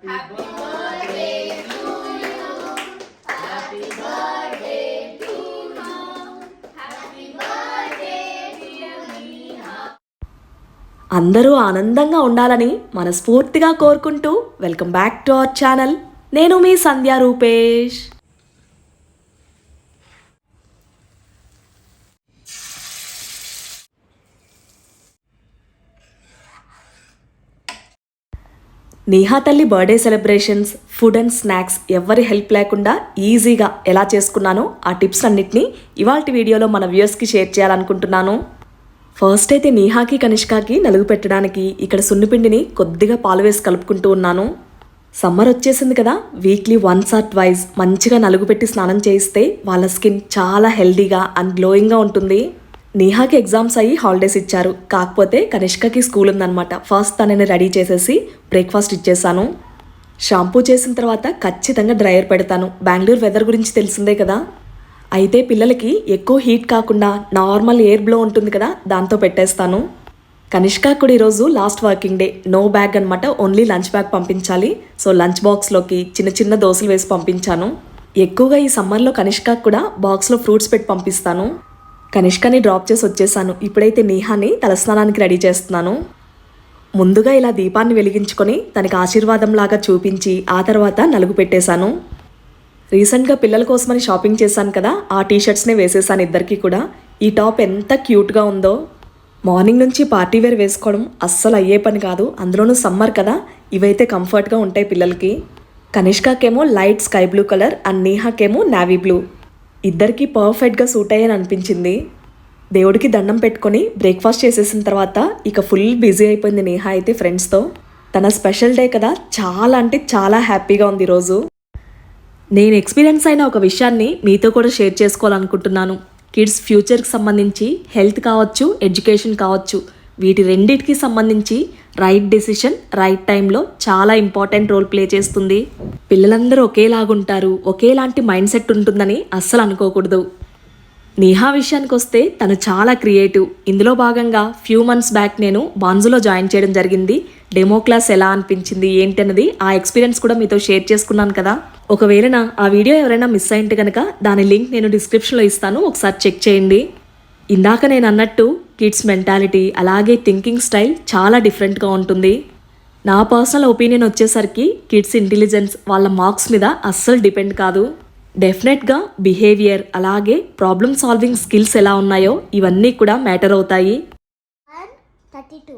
Happy birthday to you. Happy birthday to you. Happy birthday dear Neha. అందరూ ఆనందంగా ఉండాలని మనస్ఫూర్తిగా కోరుకుంటూ welcome back to our channel. నేను మీ సంధ్యా రూపేష్. నేహా తల్లి birthday celebrations, food and snacks ఎవరి హెల్ప్ లేకుండా ఈజీగా ఎలా చేసుకున్నానో ఆ టిప్స్ అన్నిటినీ ఇవాల్టి వీడియోలో మన వ్యూయర్స్కి షేర్ చేయాలనుకుంటున్నాను. ఫస్ట్ అయితే నేహాకి కనిష్కాకి నలుగు పెట్టడానికి ఇక్కడ సున్నిపిండిని కొద్దిగా పాలు వేసి కలుపుకుంటూ ఉన్నాను. సమ్మర్ వచ్చేసింది కదా, వీక్లీ వన్స్ ఆర్ ట్వైస్ మంచిగా నలుగు పెట్టి స్నానం చేయిస్తే వాళ్ళ స్కిన్ చాలా హెల్దీగా అండ్ గ్లోయింగ్గా ఉంటుంది. నేహాకి ఎగ్జామ్స్ అయ్యి హాలిడేస్ ఇచ్చారు, కాకపోతే కనిష్కకి స్కూల్ ఉందన్నమాట. ఫస్ట్ తనని రెడీ చేసేసి బ్రేక్ఫాస్ట్ ఇచ్చేసాను. షాంపూ చేసిన తర్వాత ఖచ్చితంగా డ్రైయర్ పెడతాను. బెంగళూరు వెదర్ గురించి తెలిసిందే కదా, అయితే పిల్లలకి ఎక్కువ హీట్ కాకుండా నార్మల్ ఎయిర్ బ్లో ఉంటుంది కదా, దాంతో పెట్టేస్తాను. కనిష్క కూడా ఈరోజు last working day, no bag అనమాట, ఓన్లీ లంచ్ బ్యాగ్ పంపించాలి. సో లంచ్ బాక్స్లోకి చిన్న చిన్న దోశలు వేసి పంపించాను. ఎక్కువగా ఈ సమ్మర్లో కనిష్క కూడా బాక్స్లో ఫ్రూట్స్ పెట్టి పంపిస్తాను. కనిష్కని డ్రాప్ చేసి వచ్చేసాను. ఇప్పుడైతే నేహాని తలస్నానానికి రెడీ చేస్తున్నాను. ముందుగా ఇలా దీపాన్ని వెలిగించుకొని తనకి ఆశీర్వాదం లాగా చూపించి ఆ తర్వాత నలుగు పెట్టేశాను. రీసెంట్గా పిల్లల కోసమని షాపింగ్ చేశాను కదా, ఆ టీషర్ట్స్నే వేసేసాను ఇద్దరికి కూడా. ఈ టాప్ ఎంత క్యూట్గా ఉందో. మార్నింగ్ నుంచి పార్టీ వేర్ వేసుకోవడం అస్సలు అయ్యే పని కాదు, అందులోనూ సమ్మర్ కదా, ఇవైతే కంఫర్ట్గా ఉంటాయి పిల్లలకి. కనిష్కాకేమో light sky blue colour and నేహాకేమో నావీ బ్లూ. ఇద్దరికి పర్ఫెక్ట్గా సూట్ అయ్యని అనిపించింది. దేవుడికి దండం పెట్టుకొని బ్రేక్ఫాస్ట్ చేసేసిన తర్వాత ఇక ఫుల్ బిజీ అయిపోయింది నేహా అయితే ఫ్రెండ్స్తో. తన స్పెషల్ డే కదా, చాలా అంటే చాలా హ్యాపీగా ఉంది ఈరోజు. నేను ఎక్స్పీరియన్స్ అయిన ఒక విషయాన్ని మీతో కూడా షేర్ చేసుకోవాలనుకుంటున్నాను. కిడ్స్ ఫ్యూచర్కి సంబంధించి హెల్త్ కావచ్చు, ఎడ్యుకేషన్ కావచ్చు, వీటి రెండింటికి సంబంధించి రైట్ డెసిషన్ రైట్ టైంలో చాలా ఇంపార్టెంట్ రోల్ ప్లే చేస్తుంది. పిల్లలందరూ ఒకేలాగుంటారు, ఒకేలాంటి మైండ్ సెట్ ఉంటుందని అస్సలు అనుకోకూడదు. నేహా విషయానికి వస్తే తను చాలా క్రియేటివ్. ఇందులో భాగంగా ఫ్యూ మంత్స్ బ్యాక్ నేను బాన్జులో జాయిన్ చేయడం జరిగింది. డెమో క్లాస్ ఎలా అనిపించింది ఏంటి అన్నది ఆ ఎక్స్పీరియన్స్ కూడా మీతో షేర్ చేసుకున్నాను కదా. ఒకవేళ ఆ వీడియో ఎవరైనా మిస్ అయింటే కనుక దాని లింక్ నేను డిస్క్రిప్షన్లో ఇస్తాను, ఒకసారి చెక్ చేయండి. ఇందాక నేను అన్నట్టు కిడ్స్ మెంటాలిటీ అలాగే థింకింగ్ స్టైల్ చాలా డిఫరెంట్గా ఉంటుంది. నా పర్సనల్ ఒపీనియన్ వచ్చేసరికి కిడ్స్ ఇంటెలిజెన్స్ వాళ్ళ మార్క్స్ మీద అస్సలు డిపెండ్ కాదు. డెఫినెట్గా బిహేవియర్ అలాగే ప్రాబ్లమ్ సాల్వింగ్ స్కిల్స్ ఎలా ఉన్నాయో ఇవన్నీ కూడా మ్యాటర్ అవుతాయి. 32.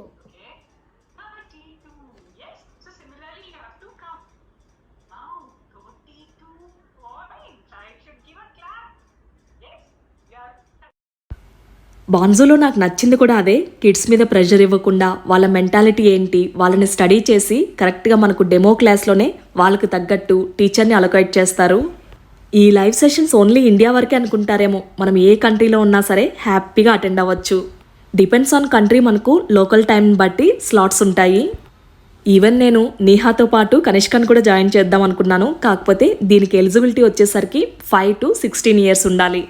బాన్జోలో నాకు నచ్చింది కూడా అదే. కిడ్స్ మీద ప్రెషర్ ఇవ్వకుండా వాళ్ళ మెంటాలిటీ ఏంటి, వాళ్ళని స్టడీ చేసి కరెక్ట్గా మనకు డెమో క్లాస్లోనే వాళ్ళకు తగ్గట్టు టీచర్ని అలొకేట్ చేస్తారు. ఈ లైవ్ సెషన్స్ ఓన్లీ ఇండియా వరకే అనుకుంటారేమో, మనం ఏ కంట్రీలో ఉన్నా సరే హ్యాపీగా అటెండ్ అవ్వచ్చు. డిపెండ్స్ ఆన్ కంట్రీ, మనకు లోకల్ టైంని బట్టి స్లాట్స్ ఉంటాయి. ఈవెన్ నేను నేహాతో పాటు కనిష్కను కూడా జాయిన్ చేద్దాం అనుకున్నాను, కాకపోతే దీనికి ఎలిజిబిలిటీ వచ్చేసరికి 5 to 16 years ఉండాలి.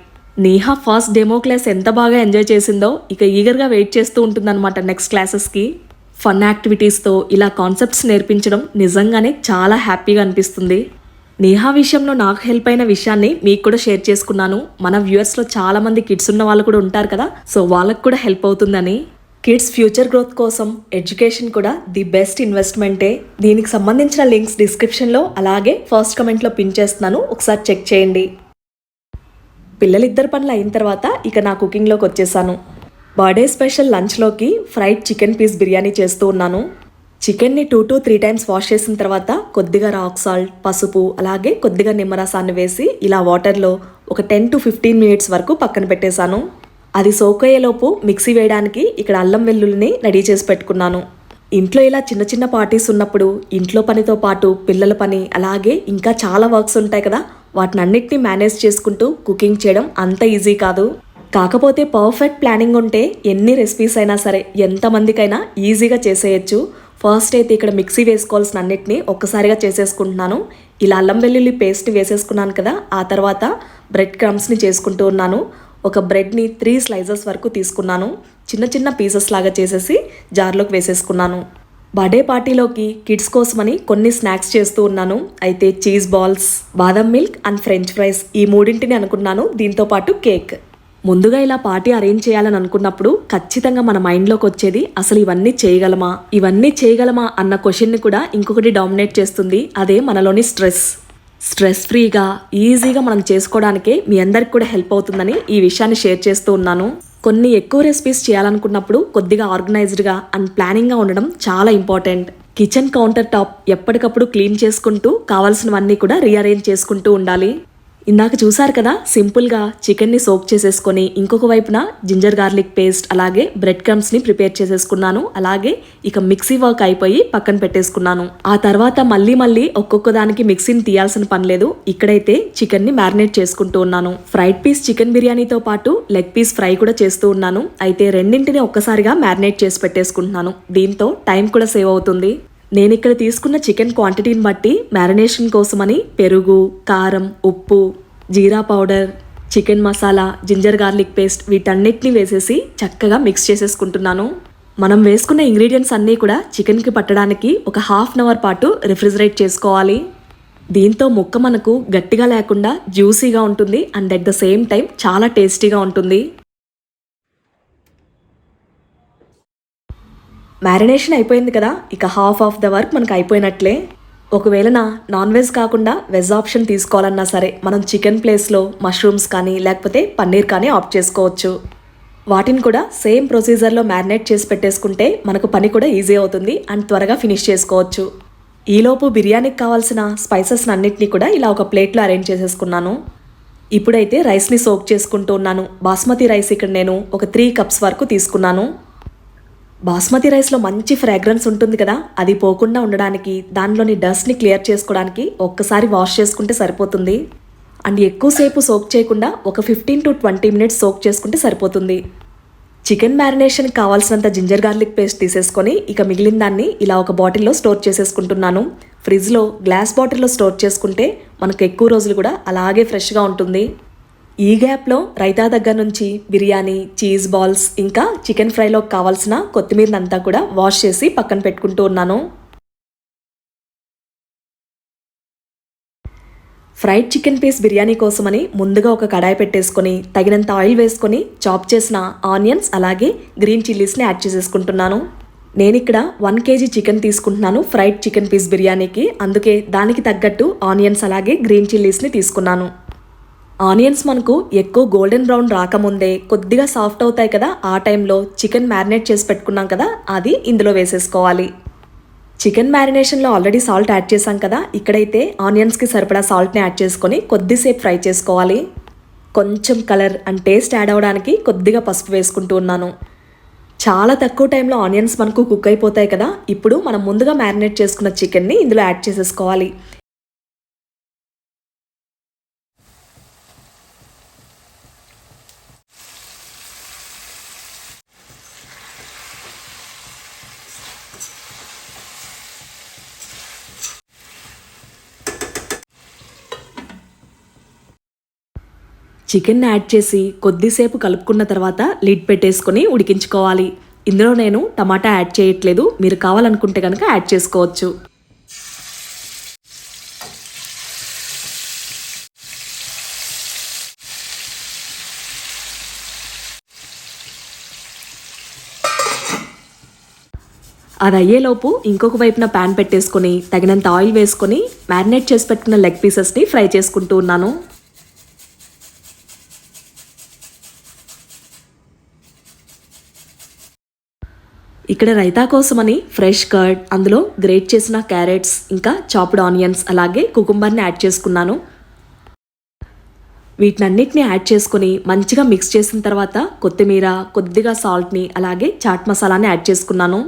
నేహా ఫస్ట్ డెమో క్లాస్ ఎంత బాగా ఎంజాయ్ చేసిందో ఇక ఈగర్గా వెయిట్ చేస్తూ ఉంటుందన్నమాట నెక్స్ట్ క్లాసెస్కి. ఫన్ యాక్టివిటీస్తో ఇలా కాన్సెప్ట్స్ నేర్పించడం నిజంగానే చాలా హ్యాపీగా అనిపిస్తుంది. నేహా విషయంలో నాకు హెల్ప్ అయిన విషయాన్ని మీకు కూడా షేర్ చేసుకున్నాను. మన వ్యూవర్స్లో చాలామంది కిడ్స్ ఉన్న వాళ్ళు కూడా ఉంటారు కదా, సో వాళ్ళకు కూడా హెల్ప్ అవుతుందని. కిడ్స్ ఫ్యూచర్ గ్రోత్ కోసం ఎడ్యుకేషన్ కూడా ది బెస్ట్ ఇన్వెస్ట్మెంటే. దీనికి సంబంధించిన లింక్స్ డిస్క్రిప్షన్లో అలాగే ఫస్ట్ కమెంట్లో పిన్ చేస్తున్నాను, ఒకసారి చెక్ చేయండి. పిల్లలిద్దరు పనులు అయిన తర్వాత ఇక నా కుకింగ్లోకి వచ్చేసాను. బర్త్డే స్పెషల్ లంచ్లోకి ఫ్రైడ్ చికెన్ పీస్ బిర్యానీ చేస్తూ ఉన్నాను. చికెన్ని 2 to 3 times వాష్ చేసిన తర్వాత కొద్దిగా రాక్ సాల్ట్, పసుపు అలాగే కొద్దిగా నిమ్మరసాన్ని వేసి ఇలా వాటర్లో ఒక 10 to 15 minutes వరకు పక్కన పెట్టేశాను. అది సోక్ అయ్యేలోపు మిక్సీ వేయడానికి ఇక్కడ అల్లం వెల్లుల్లిని రెడీ చేసి పెట్టుకున్నాను. ఇంట్లో ఇలా చిన్న చిన్న పార్టీస్ ఉన్నప్పుడు ఇంట్లో పనితో పాటు పిల్లల పని అలాగే ఇంకా చాలా వర్క్స్ ఉంటాయి కదా, వాటిని అన్నిటినీ మేనేజ్ చేసుకుంటూ కుకింగ్ చేయడం అంత ఈజీ కాదు. కాకపోతే పర్ఫెక్ట్ ప్లానింగ్ ఉంటే ఎన్ని రెసిపీస్ అయినా సరే ఎంతమందికైనా ఈజీగా చేసేయచ్చు. ఫస్ట్ అయితే ఇక్కడ మిక్సీ వేసుకోవాల్సిన అన్నిటినీ ఒక్కసారిగా చేసేసుకుంటున్నాను. ఇలా అల్లం వెల్లుల్లి పేస్ట్ వేసేసుకున్నాను కదా, ఆ తర్వాత బ్రెడ్ క్రమ్స్ని చేసుకుంటూ ఉన్నాను. ఒక బ్రెడ్ని 3 slices వరకు తీసుకున్నాను. చిన్న చిన్న పీసెస్ లాగా చేసేసి జార్లోకి వేసేసుకున్నాను. బర్త్డే పార్టీలోకి కిడ్స్ కోసమని కొన్ని స్నాక్స్ చేస్తూ ఉన్నాను. అయితే చీజ్ బాల్స్, బాదం మిల్క్ అండ్ ఫ్రెంచ్ ఫ్రైస్ ఈ మూడింటిని అనుకున్నాను, దీంతో పాటు కేక్. ముందుగా ఇలా పార్టీ అరేంజ్ చేయాలని అనుకున్నప్పుడు ఖచ్చితంగా మన మైండ్లోకి వచ్చేది అసలు ఇవన్నీ చేయగలమా అన్న క్వశ్చన్ని కూడా ఇంకొకటి డామినేట్ చేస్తుంది. అదే మనలోని స్ట్రెస్ ఫ్రీగా ఈజీగా మనం చేసుకోవడానికే మీ అందరికి కూడా హెల్ప్ అవుతుందని ఈ విషయాన్ని షేర్ చేస్తూ ఉన్నాను. కొన్ని ఎక్కువ రెసిపీస్ చేయాలనుకున్నప్పుడు కొద్దిగా ఆర్గనైజ్డ్గా అండ్ ప్లానింగ్గా ఉండడం చాలా ఇంపార్టెంట్. కిచెన్ కౌంటర్ టాప్ ఎప్పటికప్పుడు క్లీన్ చేసుకుంటూ కావాల్సినవన్నీ కూడా రీఅరేంజ్ చేసుకుంటూ ఉండాలి. ఇందాక చూసారు కదా, సింపుల్గా చికెన్ని సోక్ చేసేసుకొని ఇంకొక వైపున జింజర్ గార్లిక్ పేస్ట్ అలాగే బ్రెడ్ క్రమ్స్ని ప్రిపేర్ చేసేసుకున్నాను. అలాగే ఇక మిక్సీ వర్క్ అయిపోయి పక్కన పెట్టేసుకున్నాను. ఆ తర్వాత మళ్ళీ ఒక్కొక్క దానికి మిక్సీని తీయాల్సిన పని లేదు. ఇక్కడైతే చికెన్ని మ్యారినేట్ చేసుకుంటూ ఉన్నాను. ఫ్రైడ్ పీస్ చికెన్ బిర్యానీతో పాటు లెగ్ పీస్ ఫ్రై కూడా చేస్తూ ఉన్నాను. అయితే రెండింటిని ఒక్కసారిగా మ్యారినేట్ చేసి పెట్టేసుకుంటున్నాను. దీంతో టైం కూడా సేవ్ అవుతుంది. నేను ఇక్కడ తీసుకున్న చికెన్ క్వాంటిటీని బట్టి మ్యారినేషన్ కోసమని పెరుగు, కారం, ఉప్పు, జీరా powder, chicken masala, ginger garlic paste వీటన్నిటిని వేసేసి చక్కగా మిక్స్ చేసేసుకుంటున్నాను. మనం వేసుకున్న ఇంగ్రీడియంట్స్ అన్నీ కూడా చికెన్కి పట్టడానికి ఒక హాఫ్ అన్ అవర్ పాటు రిఫ్రిజిరేట్ చేసుకోవాలి. దీంతో ముక్క మనకు గట్టిగా లేకుండా జ్యూసీగా ఉంటుంది and at the same time చాలా టేస్టీగా ఉంటుంది. మ్యారినేషన్ అయిపోయింది కదా, ఇక హాఫ్ ఆఫ్ ద వర్క్ మనకు అయిపోయినట్లే. ఒకవేళ నాన్ వెజ్ కాకుండా వెజ్ ఆప్షన్ తీసుకోవాలన్నా సరే మనం చికెన్ ప్లేస్లో మష్రూమ్స్ కానీ లేకపోతే పన్నీర్ కానీ ఆప్ట్ చేసుకోవచ్చు. వాటిని కూడా సేమ్ ప్రొసీజర్లో మ్యారినేట్ చేసి పెట్టేసుకుంటే మనకు పని కూడా ఈజీ అవుతుంది అండ్ త్వరగా ఫినిష్ చేసుకోవచ్చు. ఈలోపు బిర్యానీకి కావాల్సిన స్పైసెస్ అన్నిటినీ కూడా ఇలా ఒక ప్లేట్లో అరేంజ్ చేసేసుకున్నాను. ఇప్పుడైతే రైస్ని సోక్ చేసుకుంటూ ఉన్నాను. బాస్మతి రైస్ ఇక్కడ నేను ఒక 3 కప్స్ వరకు తీసుకున్నాను. బాస్మతి రైస్లో మంచి ఫ్రాగ్రెన్స్ ఉంటుంది కదా, అది పోకుండా ఉండడానికి దానిలోని డస్ట్ని క్లియర్ చేసుకోవడానికి ఒక్కసారి వాష్ చేసుకుంటే సరిపోతుంది. అండ్ ఎక్కువసేపు సోక్ చేయకుండా ఒక 15 to 20 మినిట్స్ సోక్ చేసుకుంటే సరిపోతుంది. చికెన్ మ్యారినేషన్కి కావాల్సినంత జింజర్ గార్లిక్ పేస్ట్ తీసేసుకొని ఇక మిగిలిన దాన్ని ఇలా ఒక బాటిల్లో స్టోర్ చేసేసుకుంటున్నాను. ఫ్రిడ్జ్లో గ్లాస్ బాటిల్లో స్టోర్ చేసుకుంటే మనకు ఎక్కువ రోజులు కూడా అలాగే ఫ్రెష్గా ఉంటుంది. ఈ గ్యాప్లో రైతా దగ్గర నుంచి బిర్యానీ, చీజ్ బాల్స్ ఇంకా చికెన్ ఫ్రైలో కావాల్సిన కొత్తిమీరనంతా కూడా వాష్ చేసి పక్కన పెట్టుకుంటూ ఉన్నాను. ఫ్రైడ్ చికెన్ పీస్ బిర్యానీ కోసమని ముందుగా ఒక కడాయి పెట్టేసుకొని తగినంత ఆయిల్ వేసుకొని చాప్ చేసిన ఆనియన్స్ అలాగే గ్రీన్ చిల్లీస్ని యాడ్ చేసేసుకుంటున్నాను. నేను ఇక్కడ 1 kg చికెన్ తీసుకుంటున్నాను ఫ్రైడ్ చికెన్ పీస్ బిర్యానీకి, అందుకే దానికి తగ్గట్టు ఆనియన్స్ అలాగే గ్రీన్ చిల్లీస్ని తీసుకున్నాను. ఆనియన్స్ మనకు ఎక్కువ గోల్డెన్ బ్రౌన్ రాకముందే కొద్దిగా సాఫ్ట్ అవుతాయి కదా, ఆ టైంలో చికెన్ మ్యారినేట్ చేసి పెట్టుకున్నాం కదా అది ఇందులో వేసేసుకోవాలి. చికెన్ మ్యారినేషన్లో ఆల్రెడీ సాల్ట్ యాడ్ చేసాం కదా, ఇక్కడైతే ఆనియన్స్కి సరిపడా సాల్ట్ని యాడ్ చేసుకొని కొద్దిసేపు ఫ్రై చేసుకోవాలి. కొంచెం కలర్ అండ్ టేస్ట్ యాడ్ అవ్వడానికి కొద్దిగా పసుపు వేసుకుంటూ ఉన్నాను. చాలా తక్కువ టైంలో ఆనియన్స్ మనకు కుక్ అయిపోతాయి కదా, ఇప్పుడు మనం ముందుగా మ్యారినేట్ చేసుకున్న చికెన్ని ఇందులో యాడ్ చేసేసుకోవాలి. చికెన్ యాడ్ చేసి కొద్దిసేపు కలుపుకున్న తర్వాత లిడ్ పెట్టేసుకొని ఉడికించుకోవాలి. ఇందులో నేను టమాటా యాడ్ చేయట్లేదు, మీరు కావాలనుకుంటే కనుక యాడ్ చేసుకోవచ్చు. అది అయ్యేలోపు ఇంకొక వైపున ప్యాన్ పెట్టేసుకొని తగినంత ఆయిల్ వేసుకొని మ్యారినేట్ చేసి పెట్టుకున్న లెగ్ పీసెస్ని ఫ్రై చేసుకుంటూ ఉన్నాను. ఇక్కడ రైతా కోసమని ఫ్రెష్ కర్డ్, అందులో గ్రేట్ చేసిన క్యారెట్స్ ఇంకా చాప్డ్ ఆనియన్స్ అలాగే కుకుంబర్ని యాడ్ చేసుకున్నాను. వీటినన్నిటిని యాడ్ చేసుకుని మంచిగా మిక్స్ చేసిన తర్వాత కొత్తిమీర, కొద్దిగా సాల్ట్ని అలాగే చాట్ మసాలాని యాడ్ చేసుకున్నాను.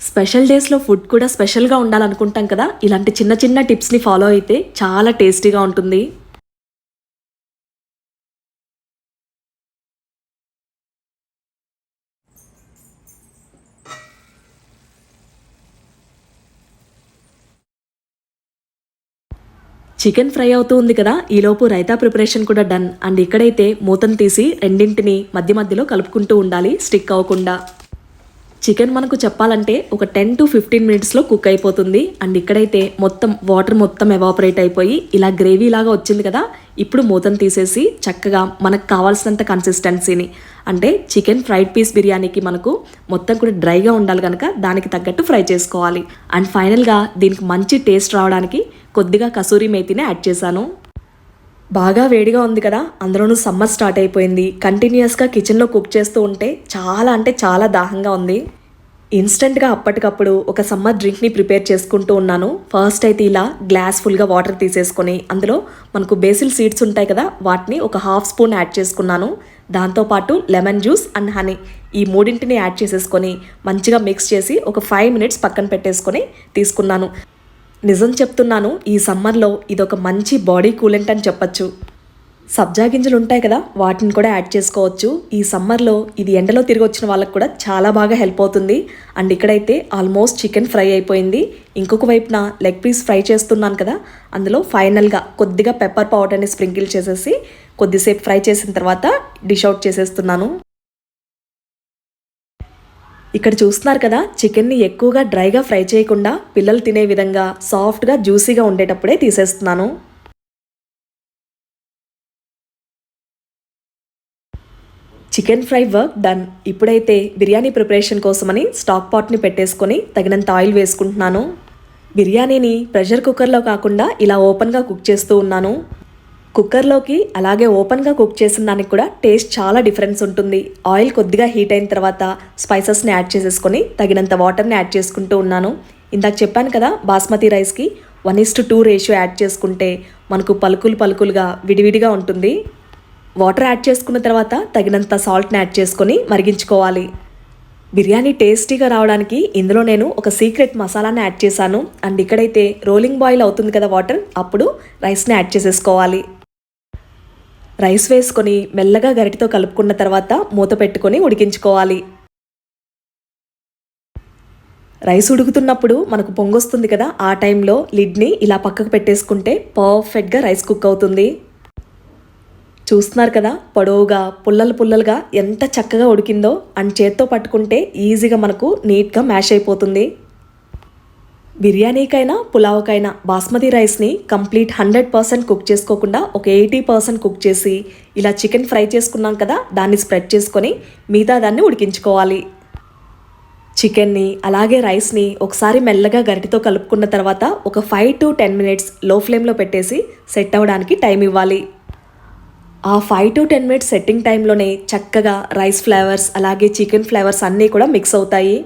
స్పెషల్ డేస్లో ఫుడ్ కూడా స్పెషల్గా ఉండాలనుకుంటాం కదా, ఇలాంటి చిన్న చిన్న టిప్స్ని ఫాలో అయితే చాలా టేస్టీగా ఉంటుంది. చికెన్ ఫ్రై అవుతూ ఉంది కదా, ఈలోపు రైతా ప్రిపరేషన్ కూడా డన్. అండ్ ఇక్కడైతే మూతను తీసి రెండింటిని మధ్య మధ్యలో కలుపుకుంటూ ఉండాలి, స్టిక్ అవ్వకుండా. చికెన్ మనకు చెప్పాలంటే ఒక 10 to 15 మినిట్స్లో కుక్ అయిపోతుంది. అండ్ ఇక్కడైతే మొత్తం వాటర్ మొత్తం ఎవాపరేట్ అయిపోయి ఇలా గ్రేవీ లాగా వచ్చింది కదా. ఇప్పుడు మూతను తీసేసి చక్కగా మనకు కావాల్సినంత కన్సిస్టెన్సీని, అంటే చికెన్ ఫ్రైడ్ పీస్ బిర్యానీకి మనకు మొత్తం కూడా డ్రైగా ఉండాలి కనుక దానికి తగ్గట్టు ఫ్రై చేసుకోవాలి. అండ్ ఫైనల్గా దీనికి మంచి టేస్ట్ రావడానికి కొద్దిగా కసూరి మేతిని యాడ్ చేశాను. బాగా వేడిగా ఉంది కదా, అందులోనూ సమ్మర్ స్టార్ట్ అయిపోయింది. కంటిన్యూస్గా కిచెన్లో కుక్ చేస్తూ ఉంటే చాలా అంటే చాలా దాహంగా ఉంది. ఇన్స్టెంట్గా అప్పటికప్పుడు ఒక సమ్మర్ డ్రింక్ని ప్రిపేర్ చేసుకుంటూ ఉన్నాను. ఫస్ట్ అయితే ఇలా గ్లాస్ ఫుల్గా వాటర్ తీసేసుకొని అందులో మనకు బేసిల్ సీడ్స్ ఉంటాయి కదా, వాటిని ఒక ½ స్పూన్ యాడ్ చేసుకున్నాను. దాంతోపాటు లెమన్ జ్యూస్ అండ్ హనీ ఈ మూడింటిని యాడ్ చేసేసుకొని మంచిగా మిక్స్ చేసి ఒక 5 మినిట్స్ పక్కన పెట్టేసుకొని తీసుకున్నాను. నిజం చెప్తున్నాను, ఈ సమ్మర్లో ఇదొక మంచి బాడీ కూలెంట్ అని చెప్పచ్చు. సబ్జా గింజలు ఉంటాయి కదా, వాటిని కూడా యాడ్ చేసుకోవచ్చు. ఈ సమ్మర్లో ఇది ఎండలో తిరిగి వచ్చిన వాళ్ళకి కూడా చాలా బాగా హెల్ప్ అవుతుంది. అండ్ ఇక్కడైతే ఆల్మోస్ట్ చికెన్ ఫ్రై అయిపోయింది. ఇంకొక వైపున లెగ్ పీస్ ఫ్రై చేస్తున్నాను కదా, అందులో ఫైనల్గా కొద్దిగా పెప్పర్ పౌడర్ని స్ప్రింకిల్ చేసేసి కొద్దిసేపు ఫ్రై చేసిన తర్వాత డిష్ అవుట్ చేసేస్తున్నాను. ఇక్కడ చూస్తున్నారు కదా, చికెన్ని ఎక్కువగా డ్రైగా ఫ్రై చేయకుండా పిల్లలు తినే విధంగా సాఫ్ట్గా జ్యూసీగా ఉండేటప్పుడే తీసేస్తున్నాను. Chicken fry work done. ఇప్పుడైతే బిర్యానీ ప్రిపరేషన్ కోసమని స్టాక్ పాట్ని పెట్టేసుకొని తగినంత ఆయిల్ వేసుకుంటున్నాను. బిర్యానీని ప్రెషర్ కుక్కర్లో కాకుండా ఇలా ఓపెన్గా కుక్ చేస్తూ ఉన్నాను. కుక్కర్లోకి అలాగే ఓపెన్గా కుక్ చేసిన దానికి కూడా టేస్ట్ చాలా డిఫరెన్స్ ఉంటుంది. ఆయిల్ కొద్దిగా హీట్ అయిన తర్వాత స్పైసెస్ని యాడ్ చేసేసుకొని తగినంత వాటర్ని యాడ్ చేసుకుంటూ ఉన్నాను. ఇందాక చెప్పాను కదా, బాస్మతి రైస్కి 1:2 రేషియో యాడ్ చేసుకుంటే మనకు పలుకులుగా విడివిడిగా ఉంటుంది. వాటర్ యాడ్ చేసుకున్న తర్వాత తగినంత సాల్ట్ని యాడ్ చేసుకొని మరిగించుకోవాలి. బిర్యానీ టేస్టీగా రావడానికి ఇందులో నేను ఒక సీక్రెట్ మసాలాని యాడ్ చేశాను. అండ్ ఇక్కడైతే రోలింగ్ బాయిల్ అవుతుంది కదా వాటర్, అప్పుడు రైస్ని యాడ్ చేసేసుకోవాలి. రైస్ వేసుకొని మెల్లగా గరిటెతో కలుపుకున్న తర్వాత మూత పెట్టుకొని ఉడికించుకోవాలి. రైస్ ఉడుకుతున్నప్పుడు మనకు పొంగొస్తుంది కదా, ఆ టైంలో లిడ్ని ఇలా పక్కకు పెట్టేసుకుంటే పర్ఫెక్ట్గా రైస్ కుక్ అవుతుంది. చూస్తున్నారు కదా, పొడవుగా పుల్లలుగా ఎంత చక్కగా ఉడికిందో. అండ్ చేత్తో పట్టుకుంటే ఈజీగా మనకు నీట్గా మ్యాష్ అయిపోతుంది. బిర్యానీకైనా పులావ్కైనా బాస్మతి రైస్ని కంప్లీట్ 100% కుక్ చేసుకోకుండా ఒక 80% కుక్ చేసి ఇలా చికెన్ ఫ్రై చేసుకున్నాం కదా, దాన్ని స్ప్రెడ్ చేసుకొని మిగతా దాన్ని ఉడికించుకోవాలి. చికెన్ని అలాగే రైస్ని ఒకసారి మెల్లగా గరిటెతో కలుపుకున్న తర్వాత ఒక 5 to 10 మినిట్స్ లో ఫ్లేమ్లో పెట్టేసి సెట్ అవ్వడానికి టైం ఇవ్వాలి. ఆ 5 to 10 మినిట్స్ సెట్టింగ్ టైంలోనే చక్కగా రైస్ ఫ్లేవర్స్ అలాగే చికెన్ ఫ్లేవర్స్ అన్నీ కూడా మిక్స్ అవుతాయి.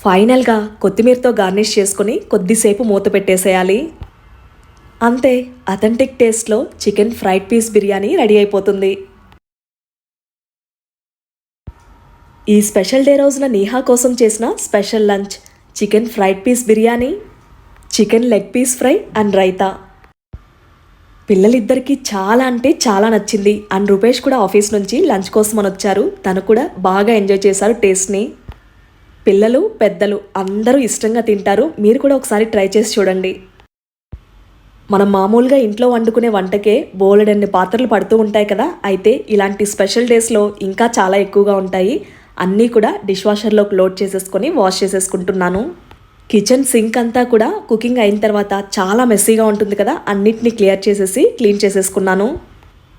ఫైనల్గా కొత్తిమీరతో గార్నిష్ చేసుకొని కొద్దిసేపు మూత పెట్టేసేయాలి. అంతే, అథెంటిక్ టేస్ట్లో chicken fried piece biryani ready అయిపోతుంది. ఈ స్పెషల్ డే రోజున నీహా కోసం చేసిన special lunch chicken fried piece biryani, chicken leg piece fry and raita. పిల్లలిద్దరికీ చాలా అంటే చాలా నచ్చింది. అండ్ రూపేష్ కూడా ఆఫీస్ నుంచి లంచ్ కోసం అని వచ్చారు. తను కూడా బాగా ఎంజాయ్ చేశారు టేస్ట్ని. పిల్లలు పెద్దలు అందరూ ఇష్టంగా తింటారు. మీరు కూడా ఒకసారి ట్రై చేసి చూడండి. మనం మామూలుగా ఇంట్లో వండుకునే వంటకే బోలెడన్ని పాత్రలు పడుతూ ఉంటాయి కదా, అయితే ఇలాంటి స్పెషల్ డేస్లో ఇంకా చాలా ఎక్కువగా ఉంటాయి. అన్నీ కూడా డిష్ వాషర్లోకి లోడ్ చేసేసుకొని వాష్ చేసేసుకుంటున్నాను. కిచెన్ సింక్ అంతా కూడా కుకింగ్ అయిన తర్వాత చాలా మెస్సీగా ఉంటుంది కదా, అన్నిటిని క్లియర్ చేసేసి క్లీన్ చేసేసుకున్నాను.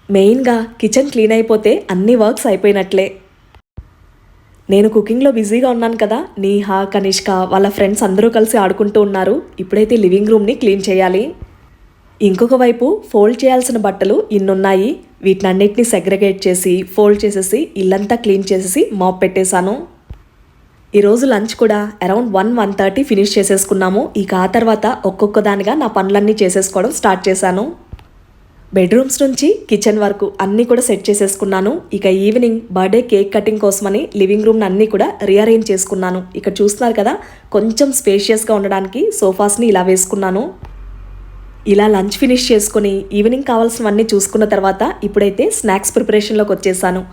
మెయిన్గా కిచెన్ క్లీన్ అయిపోతే అన్ని వర్క్స్ అయిపోయినట్లే. నేను కుకింగ్లో బిజీగా ఉన్నాను కదా, నీహా కనిష్క వాళ్ళ ఫ్రెండ్స్ అందరూ కలిసి ఆడుకుంటూ ఉన్నారు. ఇప్పుడైతే లివింగ్ రూమ్ని క్లీన్ చేయాలి. ఇంకొక వైపు ఫోల్డ్ చేయాల్సిన బట్టలు ఇన్నున్నాయి. వీటినన్నిటిని సెగ్రిగేట్ చేసి ఫోల్డ్ చేసేసి ఇల్లంతా క్లీన్ చేసేసి మాప్ పెట్టేశాను. ఈరోజు లంచ్ కూడా అరౌండ్ 1-1:30 ఫినిష్ చేసేసుకున్నాము. ఇక ఆ తర్వాత ఒక్కొక్క దానిగా నా పనులన్నీ చేసేసుకోవడం స్టార్ట్ చేశాను. బెడ్రూమ్స్ నుంచి కిచెన్ వరకు అన్నీ కూడా సెట్ చేసేసుకున్నాను. ఇక ఈవినింగ్ బర్త్డే కేక్ కటింగ్ కోసమని లివింగ్ రూమ్ని అన్నీ కూడా రీఅరేంజ్ చేసుకున్నాను. ఇక్కడ చూస్తున్నారు కదా, కొంచెం స్పేషియస్గా ఉండడానికి సోఫాస్ని ఇలా వేసుకున్నాను. ఇలా లంచ్ ఫినిష్ చేసుకొని ఈవినింగ్ కావాల్సినవన్నీ చూసుకున్న తర్వాత ఇప్పుడైతే స్నాక్స్ ప్రిపరేషన్లోకి వచ్చేసాను.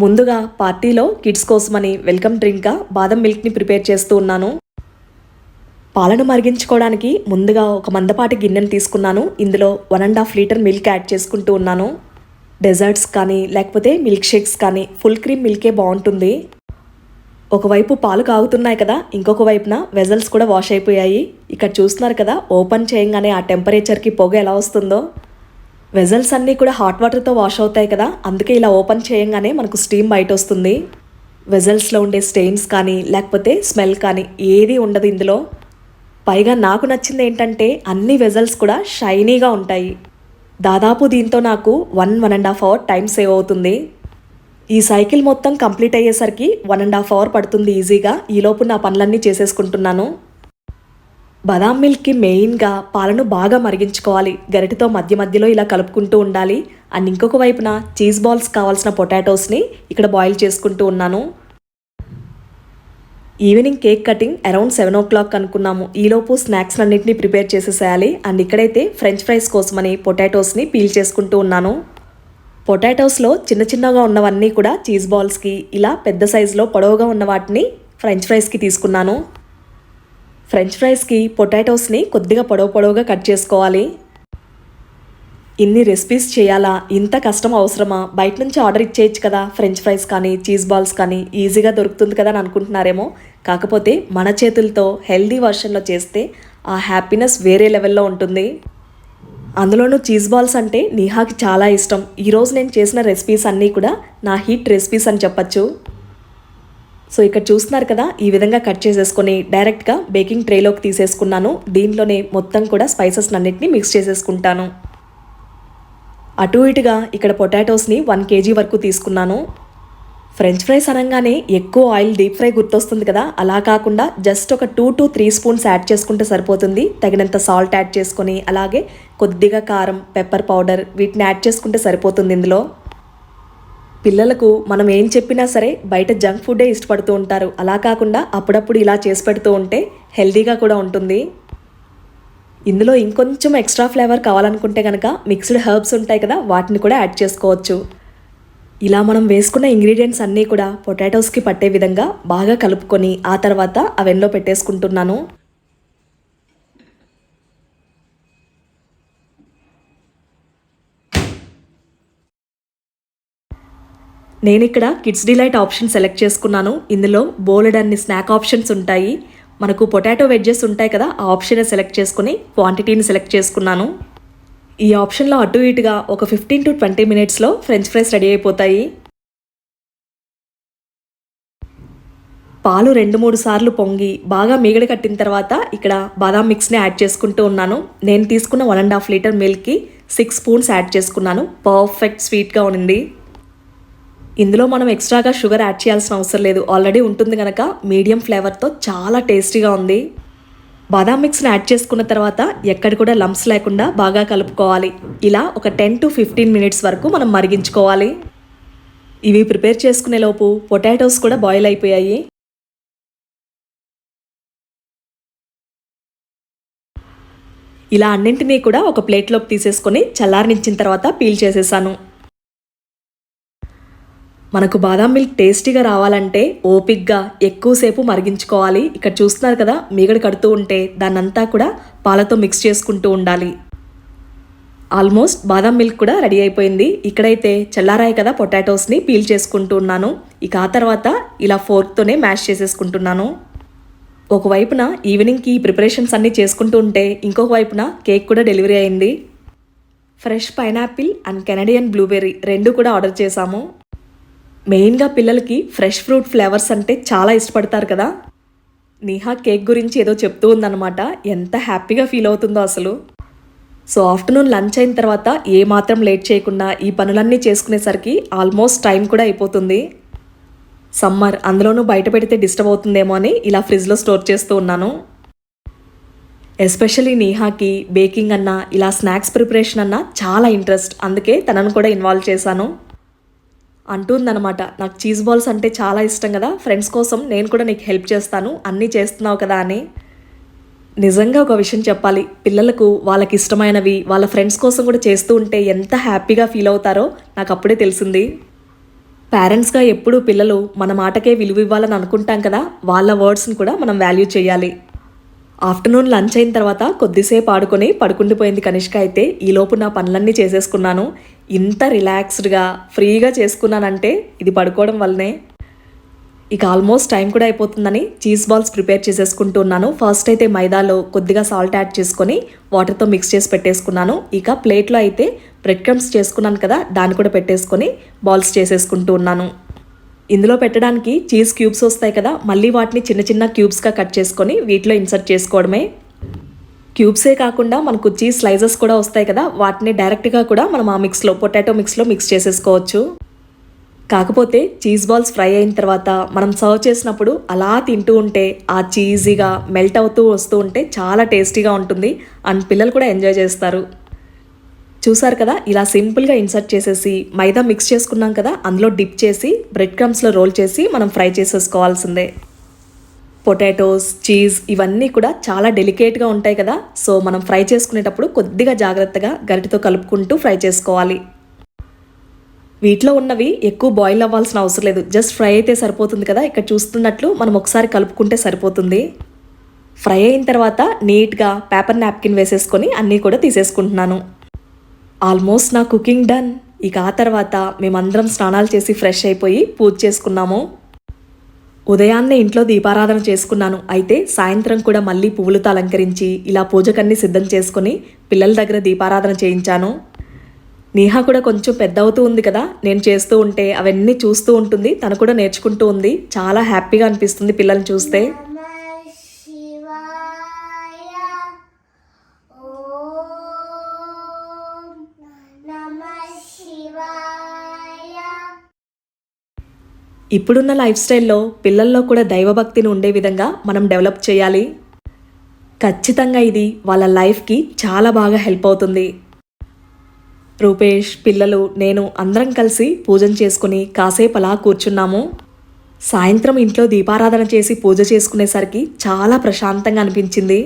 ముందుగా పార్టీలో కిడ్స్ కోసమని వెల్కమ్ డ్రింక్గా బాదం మిల్క్ని ప్రిపేర్ చేస్తూ ఉన్నాను. పాలను మరిగించుకోవడానికి ముందుగా ఒక మందపాటి గిన్నెను తీసుకున్నాను. ఇందులో 1.5 లీటర్ మిల్క్ యాడ్ చేసుకుంటూ ఉన్నాను. డెజర్ట్స్ కానీ లేకపోతే మిల్క్ షేక్స్ కానీ ఫుల్ క్రీమ్ మిల్కే బాగుంటుంది. ఒకవైపు పాలు కాగుతున్నాయి కదా, ఇంకొక వైపున వెజల్స్ కూడా వాష్ అయిపోయాయి. ఇక్కడ చూస్తున్నారు కదా, ఓపెన్ చేయగానే ఆ టెంపరేచర్కి పొగ ఎలా వస్తుందో. వెజల్స్ అన్నీ కూడా హాట్ వాటర్తో వాష్ అవుతాయి కదా, అందుకే ఇలా ఓపెన్ చేయగానే మనకు స్టీమ్ బయట వస్తుంది. వెజల్స్లో ఉండే స్టెయిన్స్ కానీ లేకపోతే స్మెల్ కానీ ఏది ఉండదు ఇందులో. పైగా నాకు నచ్చింది ఏంటంటే అన్ని వెజల్స్ కూడా షైనీగా ఉంటాయి. దాదాపు దీంతో నాకు 1.5 అవర్ టైం సేవ్ అవుతుంది. ఈ సైకిల్ మొత్తం కంప్లీట్ అయ్యేసరికి 1.5 అవర్ పడుతుంది ఈజీగా. ఈలోపు నా పనులన్నీ చేసేసుకుంటున్నాను. బాదాం మిల్క్కి మెయిన్గా పాలను బాగా మరిగించుకోవాలి. గరిటెతో మధ్య మధ్యలో ఇలా కలుపుకుంటూ ఉండాలి. అండ్ ఇంకొక వైపున చీజ్ బాల్స్ కావాల్సిన పొటాటోస్ని ఇక్కడ బాయిల్ చేసుకుంటూ ఉన్నాను. Evening cake cutting around 7 o'clock అనుకున్నాము. ఈలోపు స్నాక్స్ అన్నింటినీ ప్రిపేర్ చేసేసేయాలి. అండ్ ఇక్కడైతే ఫ్రెంచ్ ఫ్రైస్ కోసమని పొటాటోస్ని పీల్ చేసుకుంటూ ఉన్నాను. పొటాటోస్లో చిన్న చిన్నగా ఉన్నవన్నీ కూడా చీజ్ బాల్స్కి, ఇలా పెద్ద సైజులో పొడవుగా ఉన్న వాటిని ఫ్రెంచ్ ఫ్రైస్కి తీసుకున్నాను. ఫ్రెంచ్ ఫ్రైస్కి పొటాటోస్ని కొద్దిగా పొడవుగా కట్ చేసుకోవాలి. ఇన్ని రెసిపీస్ చేయాలా, ఇంత కష్టం అవసరమా, బయట నుంచి ఆర్డర్ ఇచ్చేయచ్చు కదా ఫ్రెంచ్ ఫ్రైస్ కానీ చీజ్ బాల్స్ కానీ, ఈజీగా దొరుకుతుంది కదా అని అనుకుంటున్నారేమో. కాకపోతే మన చేతులతో హెల్దీ వర్షన్లో చేస్తే ఆ హ్యాపీనెస్ వేరే లెవెల్లో ఉంటుంది. అందులోనూ చీజ్ బాల్స్ అంటే నిహాకి చాలా ఇష్టం. ఈరోజు నేను చేసిన రెసిపీస్ అన్నీ కూడా నా హిట్ రెసిపీస్ అని చెప్పచ్చు. సో ఇక్కడ చూస్తున్నారు కదా, ఈ విధంగా కట్ చేసేసుకొని డైరెక్ట్గా బేకింగ్ ట్రేలోకి తీసేసుకున్నాను. దీంట్లోనే మొత్తం కూడా స్పైసెస్ అన్నిటిని మిక్స్ చేసేసుకుంటాను. అటు ఇటుగా ఇక్కడ పొటాటోస్ని 1 kg వరకు తీసుకున్నాను. ఫ్రెంచ్ ఫ్రైస్ అనగానే ఎక్కువ ఆయిల్ డీప్ ఫ్రై గుర్తొస్తుంది కదా, అలా కాకుండా జస్ట్ ఒక 2 to 3 స్పూన్స్ యాడ్ చేసుకుంటే సరిపోతుంది. తగినంత సాల్ట్ యాడ్ చేసుకొని అలాగే కొద్దిగా కారం, పెప్పర్ పౌడర్ వీటిని యాడ్ చేసుకుంటే సరిపోతుంది. ఇందులో పిల్లలకు మనం ఏం చెప్పినా సరే బయట జంక్ ఫుడ్డే ఇష్టపడుతూ ఉంటారు. అలా కాకుండా అప్పుడప్పుడు ఇలా చేసి పెడుతూ ఉంటే హెల్దీగా కూడా ఉంటుంది. ఇందులో ఇంకొంచెం ఎక్స్ట్రా ఫ్లేవర్ కావాలనుకుంటే కనుక మిక్స్డ్ హెర్బ్స్ ఉంటాయి కదా, వాటిని కూడా యాడ్ చేసుకోవచ్చు. ఇలా మనం వేసుకున్న ఇంగ్రీడియంట్స్ అన్నీ కూడా పొటాటోస్కి పట్టే విధంగా బాగా కలుపుకొని ఆ తర్వాత అవెన్లో పెట్టేసుకుంటున్నాను. నేను ఇక్కడ కిడ్స్ డిలైట్ ఆప్షన్ సెలెక్ట్ చేసుకున్నాను. ఇందులో బోలెడన్ని స్నాక్ ఆప్షన్స్ ఉంటాయి. మనకు పొటాటో వెడ్జెస్ ఉంటాయి కదా, ఆ ఆప్షన్ సెలెక్ట్ చేసుకుని క్వాంటిటీని సెలెక్ట్ చేసుకున్నాను. ఈ ఆప్షన్లో అటు ఇటుగా ఒక 15 to 20 minutesలో ఫ్రెంచ్ ఫ్రైస్ రెడీ అయిపోతాయి. పాలు 2-3 సార్లు పొంగి బాగా మీగడ కట్టిన తర్వాత ఇక్కడ బాదాం మిక్స్ని యాడ్ చేసుకుంటూ ఉన్నాను. నేను తీసుకున్న 1.5 liter మిల్క్కి 6 స్పూన్స్ యాడ్ చేసుకున్నాను. పర్ఫెక్ట్ స్వీట్గా ఉంది. ఇందులో మనం ఎక్స్ట్రాగా షుగర్ యాడ్ చేయాల్సిన అవసరం లేదు, ఆల్రెడీ ఉంటుంది కనుక మీడియం ఫ్లేవర్తో చాలా టేస్టీగా ఉంది. బాదాం మిక్స్ని యాడ్ చేసుకున్న తర్వాత ఎక్కడ కూడా లంప్స్ లేకుండా బాగా కలుపుకోవాలి. ఇలా ఒక 10 to 15 minutes వరకు మనం మరిగించుకోవాలి. ఇవి ప్రిపేర్ చేసుకునే లోపు పొటాటోస్ కూడా బాయిల్ అయిపోయాయి. ఇలా అన్నింటినీ కూడా ఒక ప్లేట్లోకి తీసేసుకొని చల్లారనిచ్చిన తర్వాత పీల్ చేసేసాను. మనకు బాదాం మిల్క్ టేస్టీగా రావాలంటే ఓపిక్గా ఎక్కువసేపు మరిగించుకోవాలి. ఇక్కడ చూస్తున్నారు కదా, మీగడ కడుతూ ఉంటే దాన్నంతా కూడా పాలతో మిక్స్ చేసుకుంటూ ఉండాలి. ఆల్మోస్ట్ బాదాం మిల్క్ కూడా రెడీ అయిపోయింది. ఇక్కడైతే చల్లారాయి కదా పొటాటోస్ని పీల్ చేసుకుంటూ ఉన్నాను. ఇక ఆ తర్వాత ఇలా ఫోర్క్తోనే మ్యాష్ చేసేసుకుంటున్నాను. ఒకవైపున ఈవినింగ్కి ప్రిపరేషన్స్ అన్నీ చేసుకుంటూ ఉంటే ఇంకొక వైపున కేక్ కూడా డెలివరీ అయింది. Fresh pineapple and Canadian blueberry 2 కూడా ఆర్డర్ చేశాము. మెయిన్గా పిల్లలకి ఫ్రెష్ ఫ్రూట్ ఫ్లేవర్స్ అంటే చాలా ఇష్టపడతారు కదా. నిహా కేక్ గురించి ఏదో చెప్తూ ఉందన్నమాట. ఎంత హ్యాపీగా ఫీల్ అవుతుందో అసలు. సో ఆఫ్టర్నూన్ లంచ్ అయిన తర్వాత ఏమాత్రం లేట్ చేయకుండా ఈ పనులన్నీ చేసుకునేసరికి ఆల్మోస్ట్ టైం కూడా అయిపోతుంది. సమ్మర్, అందులోనూ బయట పెడితే డిస్టర్బ్ అవుతుందేమో అని ఇలా ఫ్రిడ్జ్లో స్టోర్ చేస్తూ ఉన్నాను. ఎస్పెషల్లీ నిహాకి బేకింగ్ అన్నా ఇలా స్నాక్స్ ప్రిపరేషన్ అన్నా చాలా ఇంట్రెస్ట్, అందుకే తనను కూడా ఇన్వాల్వ్ చేశాను. అంటుందన్నమాట, నాకు చీజ్ బాల్స్ అంటే చాలా ఇష్టం కదా, ఫ్రెండ్స్ కోసం నేను కూడా నీకు హెల్ప్ చేస్తాను, అన్నీ చేస్తున్నావు కదా అని. నిజంగా ఒక విషయం చెప్పాలి, పిల్లలకు వాళ్ళకి ఇష్టమైనవి వాళ్ళ ఫ్రెండ్స్ కోసం కూడా చేస్తూ ఉంటే ఎంత హ్యాపీగా ఫీల్ అవుతారో నాకు అప్పుడే తెలిసింది. పేరెంట్స్గా ఎప్పుడూ పిల్లలు మన మాటకే విలువ ఇవ్వాలని అనుకుంటాం కదా, వాళ్ళ వర్డ్స్ని కూడా మనం వాల్యూ చేయాలి. ఆఫ్టర్నూన్ లంచ్ అయిన తర్వాత కొద్దిసేపు ఆడుకొని పడుకుండిపోయింది కనిష్క. అయితే ఈలోపు నా పనులన్నీ చేసేసుకున్నాను. ఇంత రిలాక్స్డ్గా ఫ్రీగా చేసుకున్నానంటే ఇది పడుకోవడం వల్లనే. ఇక ఆల్మోస్ట్ టైం కూడా అయిపోతుందని చీజ్ బాల్స్ ప్రిపేర్ చేసేసుకుంటూ ఉన్నాను. ఫస్ట్ అయితే మైదాలో కొద్దిగా సాల్ట్ యాడ్ చేసుకొని వాటర్తో మిక్స్ చేసి పెట్టేసుకున్నాను. ఇక ప్లేట్లో అయితే బ్రెడ్ క్రమ్స్ చేసుకున్నాను కదా, దాన్ని కూడా పెట్టేసుకొని బాల్స్ చేసేసుకుంటూ ఉన్నాను. ఇందులో పెట్టడానికి చీజ్ క్యూబ్స్ వస్తాయి కదా, మళ్ళీ వాటిని చిన్న చిన్న క్యూబ్స్గా కట్ చేసుకొని వీటిలో ఇన్సర్ట్ చేసుకోవడమే. క్యూబ్సే కాకుండా మనకు చీజ్ స్లైసెస్ కూడా వస్తాయి కదా, వాటిని డైరెక్ట్గా కూడా మనం ఆ మిక్స్లో పొటాటో మిక్స్లో మిక్స్ చేసేసుకోవచ్చు. కాకపోతే చీజ్ బాల్స్ ఫ్రై అయిన తర్వాత మనం సర్వ్ చేసినప్పుడు అలా తింటూ ఉంటే ఆ చీజీగా మెల్ట్ అవుతూ వస్తూ ఉంటే చాలా టేస్టీగా ఉంటుంది అండ్ పిల్లలు కూడా ఎంజాయ్ చేస్తారు. చూసారు కదా, ఇలా సింపుల్గా ఇన్సర్ట్ చేసేసి మైదా మిక్స్ చేసుకున్నాం కదా, అందులో డిప్ చేసి బ్రెడ్ క్రమ్స్లో రోల్ చేసి మనం ఫ్రై చేసేసుకోవాల్సిందే. పొటాటోస్, చీజ్ ఇవన్నీ కూడా చాలా డెలికేట్గా ఉంటాయి కదా, సో మనం ఫ్రై చేసుకునేటప్పుడు కొద్దిగా జాగ్రత్తగా గరిటెతో కలుపుకుంటూ ఫ్రై చేసుకోవాలి. వీటిలో ఉన్నవి ఎక్కువ బాయిల్ అవ్వాల్సిన అవసరం లేదు, జస్ట్ ఫ్రై అయితే సరిపోతుంది కదా. ఇక్కడ చూస్తున్నట్లు మనం ఒకసారి కలుపుకుంటే సరిపోతుంది. ఫ్రై అయిన తర్వాత నీట్గా పేపర్ నాప్కిన్ వేసేసుకొని అన్నీ కూడా తీసేసుకుంటున్నాను. ఆల్మోస్ట్ నా కుకింగ్ డన్. ఇక ఆ తర్వాత మేమందరం స్నానాలు చేసి ఫ్రెష్ అయిపోయి పూజ చేసుకున్నాము. ఉదయాన్నే ఇంట్లో దీపారాధన చేసుకున్నాను. అయితే సాయంత్రం కూడా మళ్ళీ పువ్వులతో అలంకరించి ఇలా పూజకన్నీ సిద్ధం చేసుకుని పిల్లల దగ్గర దీపారాధన చేయించాను. నేహా కూడా కొంచెం పెద్ద అవుతూ ఉంది కదా, నేను చేస్తూ ఉంటే అవన్నీ చూస్తూ ఉంటుంది, తను కూడా నేర్చుకుంటూ ఉంది. చాలా హ్యాపీగా అనిపిస్తుంది పిల్లల్ని చూస్తే. ఇప్పుడున్న లైఫ్ స్టైల్లో పిల్లల్లో కూడా దైవభక్తిని ఉండే విధంగా మనం డెవలప్ చేయాలి. ఖచ్చితంగా ఇది వాళ్ళ లైఫ్కి చాలా బాగా హెల్ప్ అవుతుంది. రూపేష్, పిల్లలు, నేను అందరం కలిసి పూజను చేసుకుని కాసేపు అలా కూర్చున్నాము. సాయంత్రం ఇంట్లో దీపారాధన చేసి పూజ చేసుకునేసరికి చాలా ప్రశాంతంగా అనిపించింది.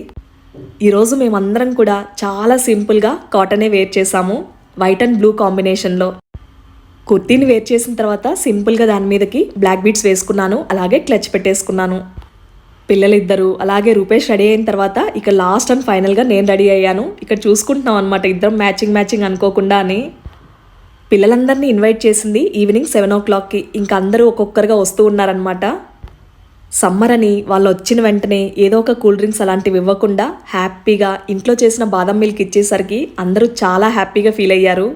ఈరోజు మేమందరం కూడా చాలా సింపుల్గా కాటనే వేర్ చేసాము, వైట్ అండ్ బ్లూ కాంబినేషన్లో. కుర్తీని వేర్ చేసిన తర్వాత సింపుల్గా దాని మీదకి బ్లాక్ బీడ్స్ వేసుకున్నాను, అలాగే క్లచ్ పెట్టేసుకున్నాను. పిల్లలిద్దరూ అలాగే రూపేష్ రెడీ అయిన తర్వాత ఇక లాస్ట్ అండ్ ఫైనల్గా నేను రెడీ అయ్యాను. ఇక్కడ చూసుకుంటున్నాం అనమాట, ఇద్దరం మ్యాచింగ్ అనుకోకుండా అని. పిల్లలందరినీ ఇన్వైట్ చేసింది ఈవినింగ్ 7 o'clockకి. ఇంకా అందరూ ఒక్కొక్కరుగా వస్తూ ఉన్నారనమాట. సమ్మర్ అని వాళ్ళు వచ్చిన వెంటనే ఏదో ఒక కూల్ డ్రింక్స్ అలాంటివి ఇవ్వకుండా హ్యాపీగా ఇంట్లో చేసిన బాదం మిల్క్ ఇచ్చేసరికి అందరూ చాలా హ్యాపీగా ఫీల్ అయ్యారు.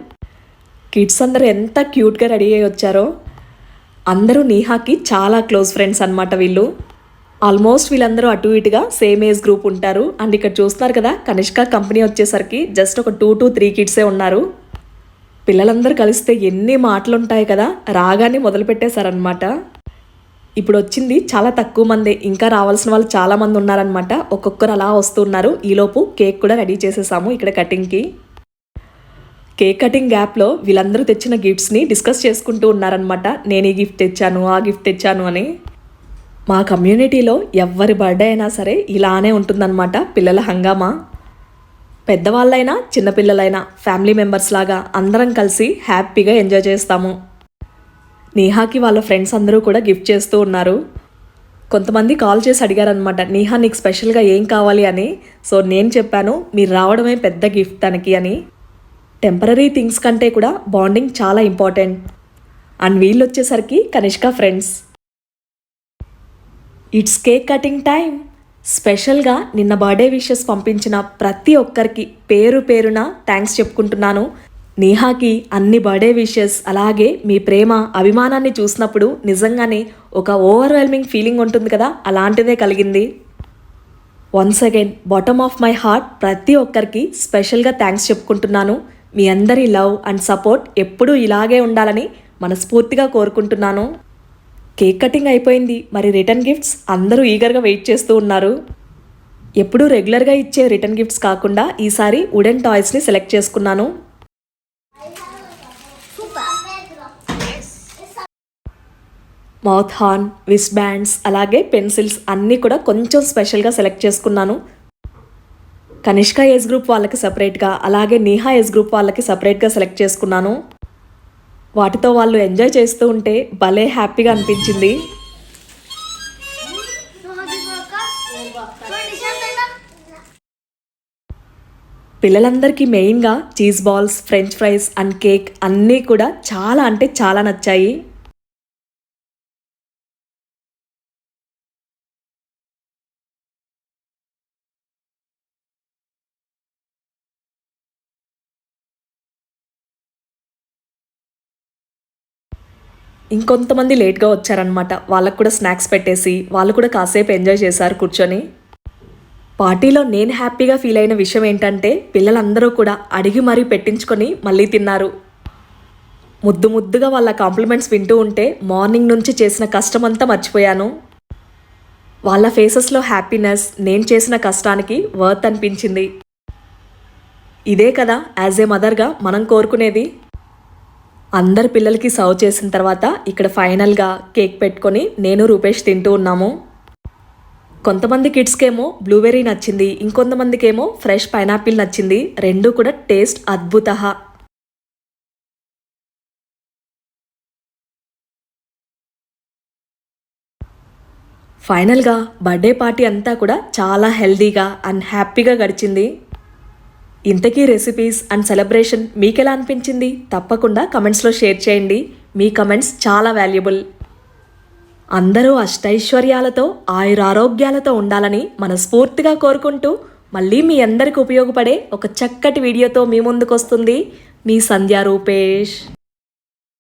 కిడ్స్ అందరూ ఎంత క్యూట్గా రెడీ అయ్యి వచ్చారో. అందరూ నేహాకి చాలా క్లోజ్ ఫ్రెండ్స్ అనమాట వీళ్ళు. ఆల్మోస్ట్ వీళ్ళందరూ అటు ఇటుగా సేమ్ ఏజ్ గ్రూప్ ఉంటారు. అండ్ ఇక్కడ చూస్తున్నారు కదా, కనిష్క కంపెనీ వచ్చేసరికి జస్ట్ ఒక 2 to 3 కిడ్సే ఉన్నారు. పిల్లలందరూ కలిస్తే ఎన్ని మాటలు ఉంటాయి కదా, రాగానే మొదలు పెట్టేశారనమాట. ఇప్పుడు వచ్చింది చాలా తక్కువ మందే, ఇంకా రావాల్సిన వాళ్ళు చాలా మంది ఉన్నారనమాట. ఒక్కొక్కరు అలా వస్తున్నారు. ఈలోపు కేక్ కూడా రెడీ చేసేసాము ఇక్కడ కటింగ్కి. కేక్ కటింగ్ గ్యాప్లో వీళ్ళందరూ తెచ్చిన గిఫ్ట్స్ని డిస్కస్ చేసుకుంటూ ఉన్నారనమాట. నేను ఈ గిఫ్ట్ తెచ్చాను, ఆ గిఫ్ట్ తెచ్చాను అని. మా కమ్యూనిటీలో ఎవరి బర్త్డే అయినా సరే ఇలానే ఉంటుందన్నమాట పిల్లల హంగామా. పెద్దవాళ్ళైనా చిన్నపిల్లలైనా ఫ్యామిలీ మెంబర్స్ లాగా అందరం కలిసి హ్యాపీగా ఎంజాయ్ చేస్తాము. నేహాకి వాళ్ళ ఫ్రెండ్స్ అందరూ కూడా గిఫ్ట్ చేస్తూ ఉన్నారు. కొంతమంది కాల్ చేసి అడిగారనమాట, నేహా నీకు స్పెషల్గా ఏం కావాలి అని. సో నేను చెప్పాను, మీరు రావడమే పెద్ద గిఫ్ట్ తనకి అని. టెంపరరీ థింగ్స్ కంటే కూడా బాండింగ్ చాలా ఇంపార్టెంట్. అండ్ వీళ్ళు వచ్చేసరికి Kanishka friends. It's cake cutting time. స్పెషల్గా నిన్న బర్త్డే విషెస్ పంపించిన ప్రతి ఒక్కరికి పేరు పేరున థ్యాంక్స్ చెప్పుకుంటున్నాను. నేహాకి అన్ని బర్త్డే విషెస్ అలాగే మీ ప్రేమ అభిమానాన్ని చూసినప్పుడు నిజంగానే ఒక ఓవర్వెల్మింగ్ ఫీలింగ్ ఉంటుంది కదా, అలాంటిదే కలిగింది. Once again bottom of my heart ప్రతి ఒక్కరికి స్పెషల్గా థ్యాంక్స్ చెప్పుకుంటున్నాను. మీ అందరి లవ్ అండ్ సపోర్ట్ ఎప్పుడూ ఇలాగే ఉండాలని మనస్ఫూర్తిగా కోరుకుంటున్నాను. కేక్ కటింగ్ అయిపోయింది, మరి రిటర్న్ గిఫ్ట్స్ అందరూ ఈగర్గా వెయిట్ చేస్తూ ఉన్నారు. ఎప్పుడూ రెగ్యులర్గా ఇచ్చే రిటర్న్ గిఫ్ట్స్ కాకుండా ఈసారి వుడెన్ టాయ్స్ని సెలెక్ట్ చేసుకున్నాను. మౌత్ హార్న్, విస్ బ్యాండ్స్ అలాగే పెన్సిల్స్ అన్నీ కూడా కొంచెం స్పెషల్గా సెలెక్ట్ చేసుకున్నాను. కనిష్క ఏజ్ గ్రూప్ వాళ్ళకి సపరేట్గా అలాగే నేహా ఏజ్ గ్రూప్ వాళ్ళకి సపరేట్గా సెలెక్ట్ చేసుకున్నాను. వాటితో వాళ్ళు ఎంజాయ్ చేస్తూ ఉంటే భలే హ్యాపీగా అనిపించింది. పిల్లలందరికీ మెయిన్గా cheese balls, French fries and cake అన్నీ కూడా చాలా అంటే చాలా నచ్చాయి. ఇంకొంతమంది లేట్గా వచ్చారనమాట. వాళ్ళకు కూడా స్నాక్స్ పెట్టేసి వాళ్ళు కూడా కాసేపు ఎంజాయ్ చేశారు కూర్చొని. పార్టీలో నేను హ్యాపీగా ఫీల్ అయిన విషయం ఏంటంటే పిల్లలందరూ కూడా అడిగి మరీ పెట్టించుకొని మళ్ళీ తిన్నారు. ముద్దు ముద్దుగా వాళ్ళ కాంప్లిమెంట్స్ వింటూ ఉంటే మార్నింగ్ నుంచి చేసిన కష్టమంతా మర్చిపోయాను. వాళ్ళ ఫేసెస్లో హ్యాపీనెస్ నేను చేసిన కష్టానికి వర్త్ అనిపించింది. ఇదే కదా యాజ్ ఏ మదర్గా మనం కోరుకునేది. అందరు పిల్లలకి సర్వ్ చేసిన తర్వాత ఇక్కడ ఫైనల్గా కేక్ పెట్టుకొని నేను రూపేష్ తింటూ ఉన్నాము. కొంతమంది కిడ్స్కేమో బ్లూబెర్రీ నచ్చింది, ఇంకొంతమందికేమో ఫ్రెష్ పైనాపిల్ నచ్చింది. రెండూ కూడా టేస్ట్ అద్భుత. ఫైనల్గా బర్త్డే పార్టీ అంతా కూడా చాలా హెల్దీగా అండ్ హ్యాపీగా గడిచింది. ఇంతకీ రెసిపీస్ అండ్ సెలబ్రేషన్ మీకు ఎలా అనిపించింది తప్పకుండా కమెంట్స్లో షేర్ చేయండి. మీ కమెంట్స్ చాలా వాల్యుబుల్. అందరూ అష్టైశ్వర్యాలతో ఆయురారోగ్యాలతో ఉండాలని మనస్ఫూర్తిగా కోరుకుంటూ మళ్ళీ మీ అందరికి ఉపయోగపడే ఒక చక్కటి వీడియోతో మీ ముందుకు వస్తుంది మీ సంధ్యా రూపేష్.